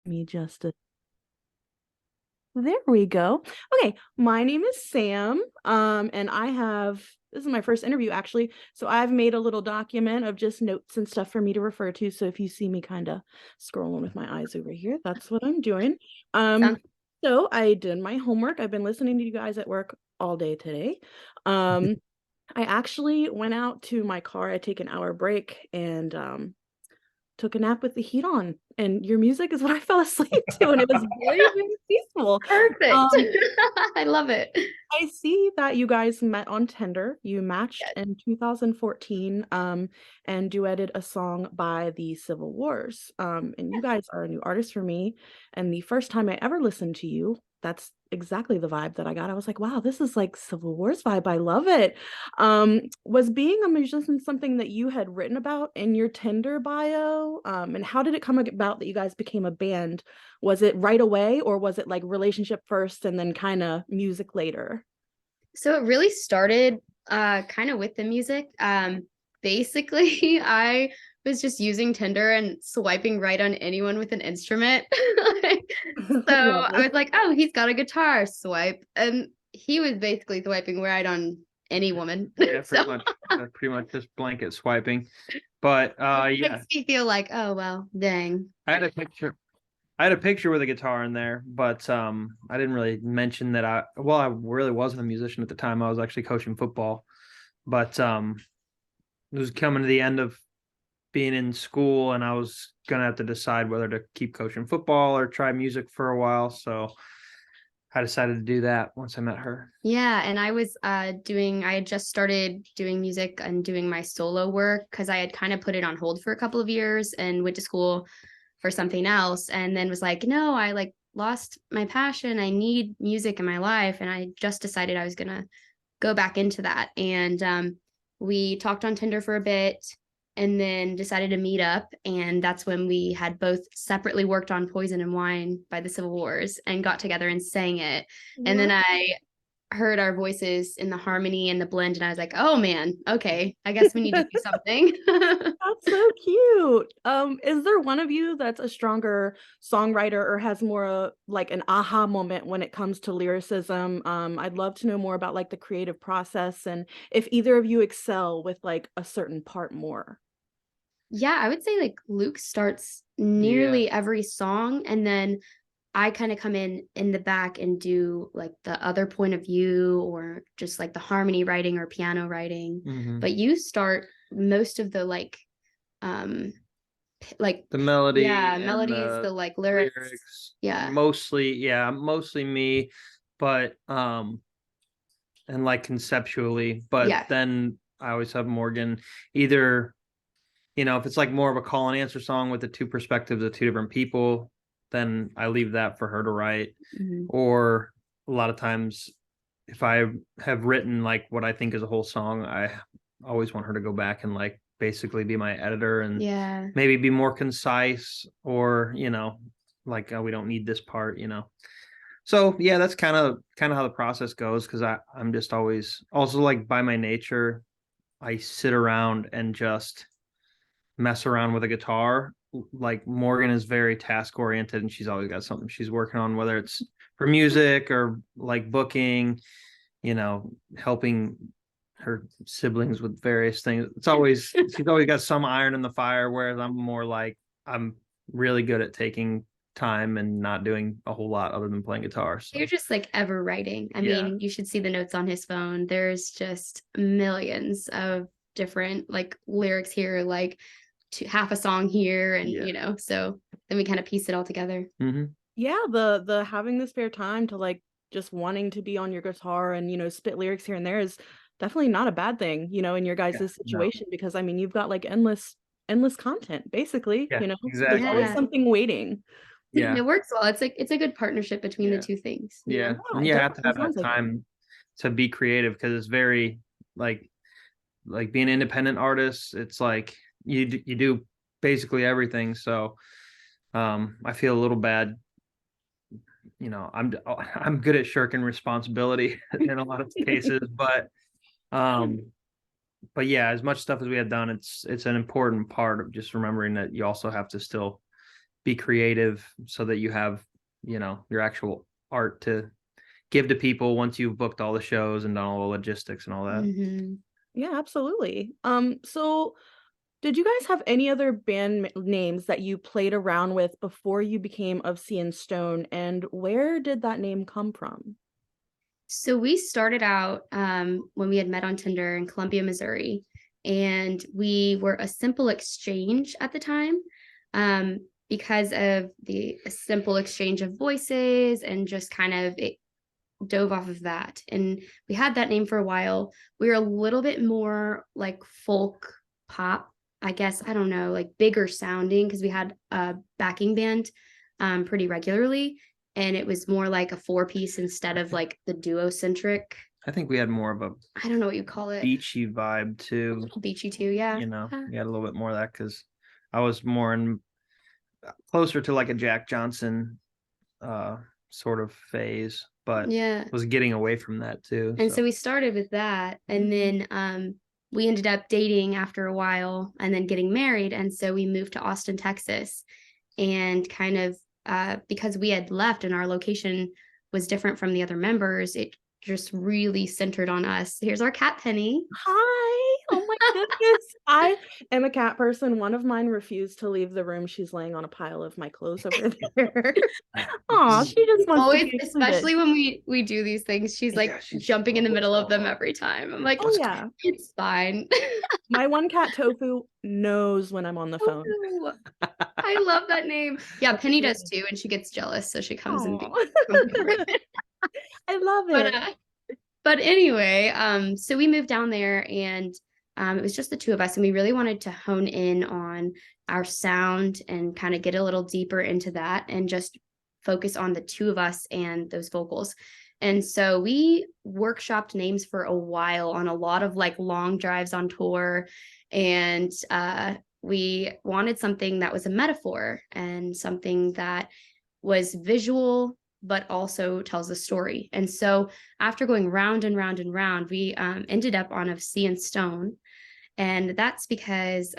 Me just a There we go. Okay, my name is Sam. And this is my first interview actually. So I've made a little document of just notes and stuff for me to refer to. So if you see me kind of scrolling with my eyes over here, that's what I'm doing. Um, Sounds so I did my homework. I've been listening to you guys at work all day today. Um, I actually went out to my car. I take an hour break and took a nap with the heat on, and your music is what I fell asleep to, and it was very, very peaceful. perfect. Um, I love it. I see that you guys met on Tinder. You matched Yes. in 2014, and duetted a song by the Civil Wars. And you guys are a new artist for me. And the first time I ever listened to you, that's exactly the vibe that I got. I was like, wow, this is like Civil Wars vibe. I love it. Was being a musician something that you had written about in your Tinder bio? And how did it come about that you guys became a band? Was it right away, or was it like relationship first and then kind of music later? So it really started kind of with the music. Basically, I was just using Tinder and swiping right on anyone with an instrument. Like, so Love I it. was like, oh, he's got a guitar, swipe. And he was basically swiping right on any woman. Yeah, So pretty much just blanket swiping. But it yeah, makes me feel like, oh well, dang. I had a picture. I had a picture with a guitar in there, but I didn't really mention that I really wasn't a musician at the time. I was actually coaching football. But it was coming to the end of being in school, and I was gonna have to decide whether to keep coaching football or try music for a while. So I decided to do that once I met her. Yeah, and I had just started doing music and doing my solo work because I had kind of put it on hold for a couple of years and went to school for something else, and then was like, no, I like lost my passion. I need music in my life, and I just decided I was gonna go back into that. And we talked on Tinder for a bit and then decided to meet up. And that's when we had both separately worked on Poison and Wine by the Civil Wars and got together and sang it. And then Wow. I heard our voices in the harmony and the blend, and I was like, oh man, okay, I guess we need to do something. That's so cute. Is there one of you that's a stronger songwriter or has more like an aha moment when it comes to lyricism? I'd love to know more about like the creative process and if either of you excel with like a certain part more. Yeah, I would say like Luke starts Yeah. nearly every song, and then I kind of come in the back and do like the other point of view or just like the harmony writing or piano writing. Mm-hmm. But you start most of the um like The melody yeah, and melodies, the the like lyrics. lyrics, Yeah. mostly me, but and like conceptually, but Yeah. then I always have Morgan either, if it's like more of a call and answer song with the two perspectives of two different people, then I leave that for her to write. Mhm. Or a lot of times if I have written like what I think is a whole song, I always want her to go back and like basically be my editor and Yeah. maybe be more concise, or like, oh, we don't need this part. So yeah, that's kind of how the process goes, because I'm just always also, like, by my nature, I sit around and just mess around with a guitar. Like, Morgan is very task oriented, and she's always got something she's working on, whether it's for music or like booking, helping her siblings with various things. She's always got some iron in the fire, whereas I'm more like, I'm really good at taking time and not doing a whole lot other than playing guitar. So You're just like ever writing. I yeah. mean, you should see the notes on his phone. There's just millions of different like lyrics here, like half a song here, and Yeah. so then we kind of piece it all together. Mm-hmm. Yeah, the having the spare time to like just wanting to be on your guitar and spit lyrics here and there is definitely not a bad thing, in your Yeah. guys' No. situation, because I mean you've got like endless content basically, Yeah. there's always Yeah. Exactly. something waiting. Yeah. It works well. It's like it's a good partnership between the Yeah. two things. Yeah. Yeah, And it you have to definitely have sounds that like it. time to be creative, because it's very like being an independent artist. It's like you do basically everything. So I feel a little bad. I'm good at shirking responsibility in a lot of cases, um, but yeah, as much stuff as we have done, it's an important part of just remembering that you also have to still be creative so that you have, your actual art to give to people once you've booked all the shows and done all the logistics and all that. Mm-hmm. Yeah, absolutely. So did you guys have any other band names that you played around with before you became of Sea and Stone, and where did that name come from? So we started out when we had met on Tinder in Columbia, Missouri, and we were a simple exchange at the time, because of the a simple exchange of voices and just kind of it dove off of that. And we had that name for a while. We were a little bit more like folk pop, I guess. I don't know, like bigger sounding because we had a backing band pretty regularly. And it was more like a 4-piece instead of like the duo centric. I think we had more of a I don't know what you call it. beachy vibe too. Beachy too, yeah. We had a little bit more of that because I was more in closer to like a Jack Johnson sort of phase, but Yeah. was getting away from that too. And so we started with that. And then we ended up dating after a while and then getting married. And so we moved to Austin, Texas. And kind of because we had left and our location was different from the other members, it just really centered on us. Here's our cat, Penny. Hi. Oh my goodness. I am a cat person. One of mine refused to leave the room. She's laying on a pile of my clothes over there. Aw, she just wants to Always, be included. especially when we do these things, she's like she's jumping in the middle of them every time. I'm like, Oh yeah. it's fine. My one cat Tofu knows when I'm on the phone. Ooh, I love that name. Yeah, Penny does too, and she gets jealous, so she comes and Aw. comes over. I love But it. but anyway, so we moved down there, and it was just the two of us, and we really wanted to hone in on our sound and kind of get a little deeper into that, and just focus on the two of us and those vocals. And so we workshopped names for a while on a lot of like long drives on tour, and we wanted something that was a metaphor and something that was visual but also tells a story. And so after going round and round and round, we ended up on Of Sea and Stone. And that's because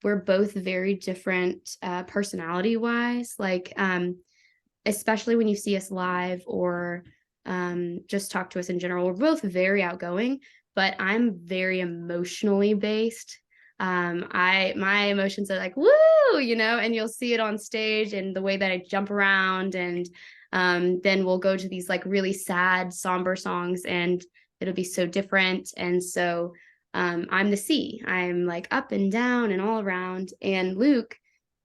we're both very different personality wise. Like, especially when you see us live or just talk to us in general, we're both very outgoing, but I'm very emotionally based. My emotions are like, woo, and you'll see it on stage and the way that I jump around. And then we'll go to these like really sad, somber songs and it'll be so different. And so I'm the sea. I'm like up and down and all around. And Luke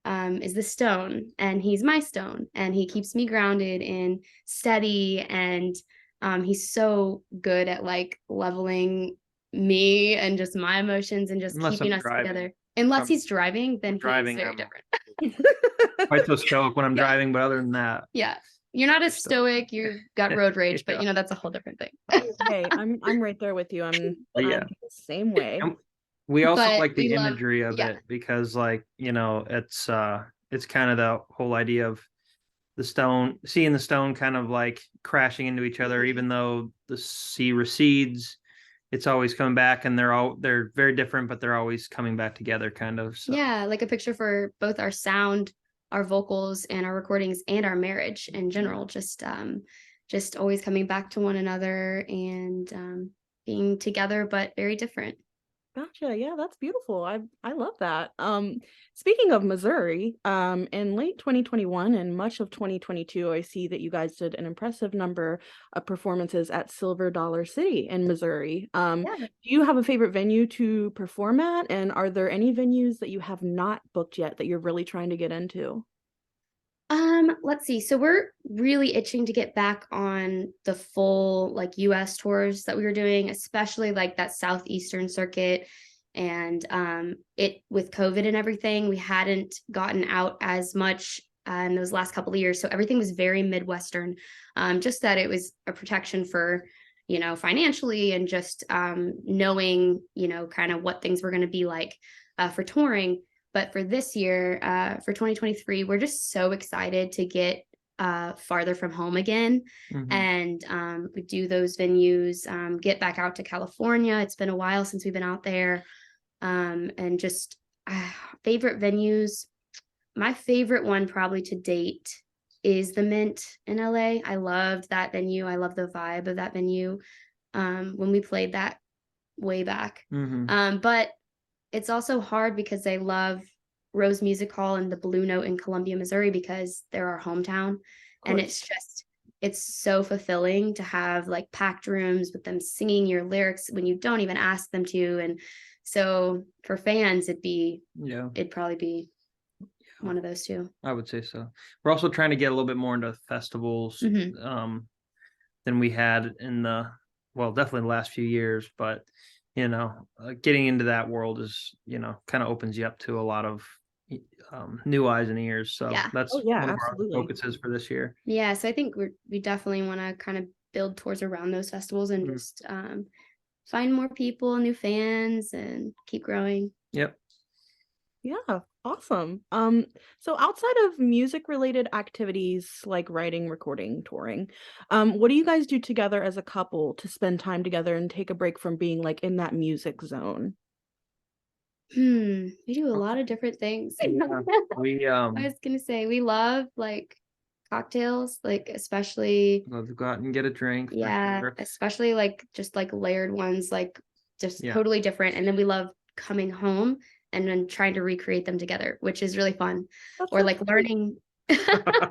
is the stone, and he's my stone, and he keeps me grounded and steady. And he's so good at like leveling me and just my emotions and just keeping us together. Unless he's driving, then he's very different. Quite so stoic when I'm Yeah. driving, but other than that, Yeah. You're not as stoic. You've got road rage, but Yeah. that's a whole different thing. Hey, I'm right there with you. I'm Yeah. I'm the same way. And we also But like the we love- imagery of yeah. it because it's kind of the whole idea of the stone, seeing the stone kind of like crashing into each other, even though the sea recedes, it's always coming back, and they're very different, but they're always coming back together kind of. So. Yeah, like a picture for both our sound, our vocals, and our recordings, and our marriage in general. Just always coming back to one another and being together but very different. Gotcha. Yeah, that's beautiful. I love that. Speaking of Missouri, in late 2021 and much of 2022, I see that you guys did an impressive number of performances at Silver Dollar City in Missouri. Yeah. Do you have a favorite venue to perform at? And are there any venues that you have not booked yet that you're really trying to get into? Let's see. So we're really itching to get back on the full like US tours that we were doing, especially like that southeastern circuit. And it with COVID and everything, we hadn't gotten out as much in those last couple of years. So everything was very Midwestern. Just that it was a protection for, financially and just knowing, kind of what things were going to be like for touring. But for this year, for 2023, we're just so excited to get farther from home again. Mhm. And we do those venues, get back out to California. It's been a while since we've been out there. And just favorite venues. my favorite one probably to date is the Mint in LA. I loved that venue. I love the vibe of that venue. When we played that way back. But it's also hard because I love Rose Music Hall and the Blue Note in Columbia, Missouri, because they're our hometown. And it's so fulfilling to have like packed rooms with them singing your lyrics when you don't even ask them to. And so for fans, it'd probably be one of those two. I would say so. We're also trying to get a little bit more into festivals than we had in definitely the last few years, but getting into that world is, kind of opens you up to a lot of new eyes and ears. So that's one of our focuses for this year. Yeah. So I think we definitely want to kind of build towards around those festivals and just find more people, new fans, and keep growing. Yep. Yeah, awesome. So outside of music related activities like writing, recording, touring, what do you guys do together as a couple to spend time together and take a break from being like in that music zone? We do a lot of different things. We I was gonna say we love like cocktails, like especially love to go out and get a drink. Sure. Especially like just like layered ones, like just totally different. And then we love coming home and then trying to recreate them together, which is really fun. That's Or so like cute. learning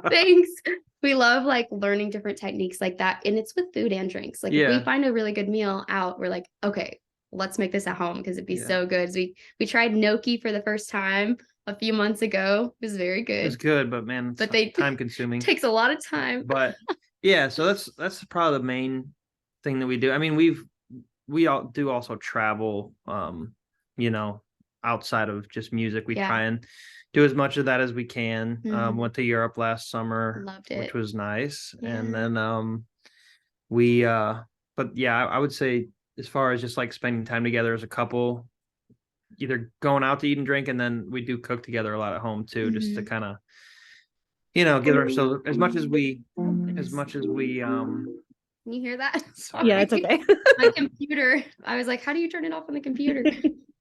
things. We love like learning different techniques like that. And it's with food and drinks. Like if we find a really good meal out, we're like, okay, let's make this at home because it'd be so good. So we tried gnocchi for the first time a few months ago. It was very good. It was good, but man, it's time consuming. Takes a lot of time. But yeah, so that's probably the main thing that we do. I mean, we all do also travel, outside of just music. We try and do as much of that as we can. Went to Europe last summer, loved it, which was nice. And then we but yeah, I would say as far as just like spending time together as a couple, either going out to eat and drink, and then we do cook together a lot at home too, just to kind of give ourselves as much as we Can you hear that? Sorry. Yeah, it's okay. My computer. I was like, how do you turn it off on the computer?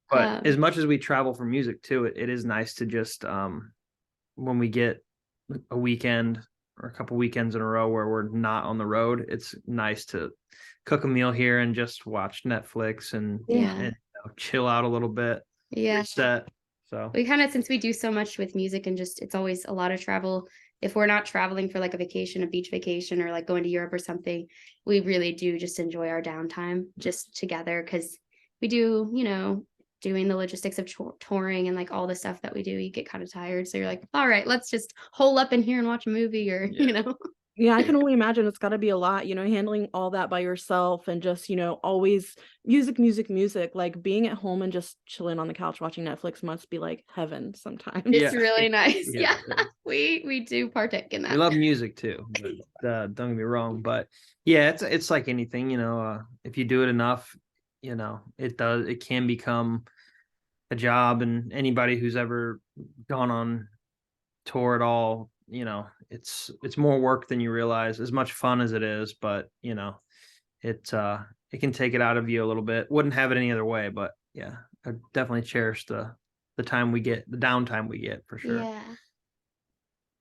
But as much as we travel for music too, it is nice to just when we get a weekend or a couple weekends in a row where we're not on the road, it's nice to cook a meal here and just watch Netflix and chill out a little bit. Reset. So we kind of, since we do so much with music and just it's always a lot of travel. If we're not traveling for like a vacation, a beach vacation, or like going to Europe or something, we really do just enjoy our downtime just together because we do, doing the logistics of touring and like all the stuff that we do, you get kind of tired. So you're like, all right, let's just hole up in here and watch a movie or, Yeah, I can only imagine it's got to be a lot, handling all that by yourself and just, always music. Like being at home and just chilling on the couch watching Netflix must be like heaven sometimes. It's really nice. Yeah. We do partake in that. We love music too. But, don't get me wrong, but yeah, it's like anything, if you do it enough, it can become a job. And anybody who's ever gone on tour at all, it's more work than you realize, as much fun as it is, but it can take it out of you a little bit. Wouldn't have it any other way, but yeah, I definitely cherish the time we get, the downtime we get, for sure. Yeah. Of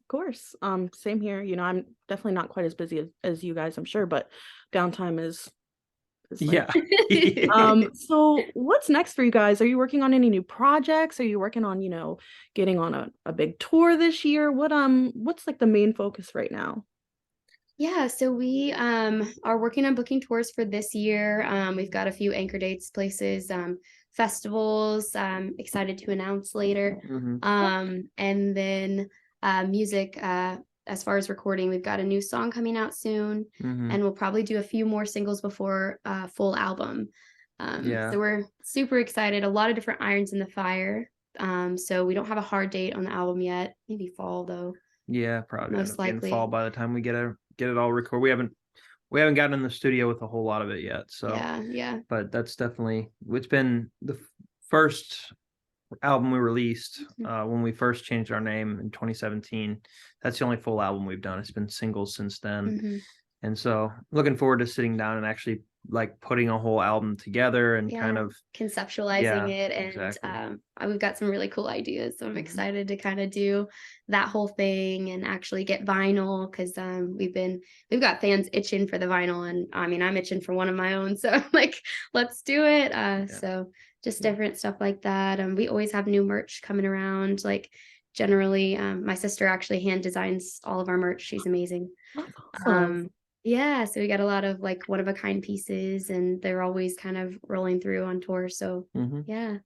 course. Same here. I'm definitely not quite as busy as you guys, I'm sure, but downtime is yeah. So what's next for you guys? Are you working on any new projects? Are you working on, getting on a big tour this year? What's like the main focus right now? Yeah, so we are working on booking tours for this year. We've got a few anchor dates, places, festivals, excited to announce later. And then music, as far as recording, we've got a new song coming out soon, and we'll probably do a few more singles before a full album. So we're super excited. A lot of different irons in the fire. So we don't have a hard date on the album yet. Maybe fall though. Yeah, probably most likely fall by the time we get it all recorded. We haven't gotten in the studio with a whole lot of it yet. So yeah. But that's definitely, it's been the first album we released when we first changed our name in 2017. That's the only full album we've done. It's been singles since then. And so looking forward to sitting down and actually like putting a whole album together and kind Yeah, of, conceptualizing yeah, it, and exactly. we've got some really cool ideas, so I'm Mhm. excited to kind of do that whole thing and actually get vinyl, because we've got fans itching for the vinyl, and I mean I'm itching for one of my own, so like let's do it. Yeah. So just Yeah. different stuff like that. We always have new merch coming around, like generally my sister actually hand designs all of our merch. She's amazing. That's awesome. um yeah, so we got a lot of like one of a kind pieces, and they're always kind of rolling through on tour. So Hmm. yeah.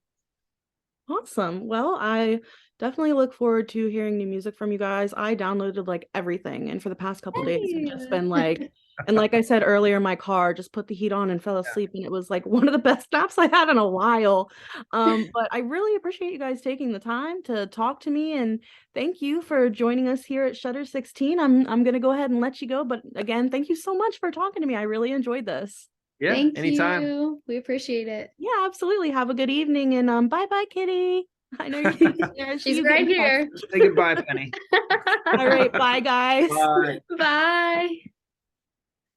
Awesome. Well, I definitely look forward to hearing new music from you guys. I downloaded like everything, and for the past couple days have just Hey. been like, and like I said earlier, my car just put the heat on and fell asleep, and it was like one of the best naps I had in a while. But I really appreciate you guys taking the time to talk to me, and thank you for joining us here at Shutter 16. I'm gonna go ahead and let you go, but again, thank you so much for talking to me. I really enjoyed this. Yeah, Thank anytime. you. We appreciate it. Yeah, absolutely. Have a good evening, and bye bye, Kitty. I know you. I see She's you right getting text. here. Say goodbye, Penny. All right, bye guys. Bye. Bye.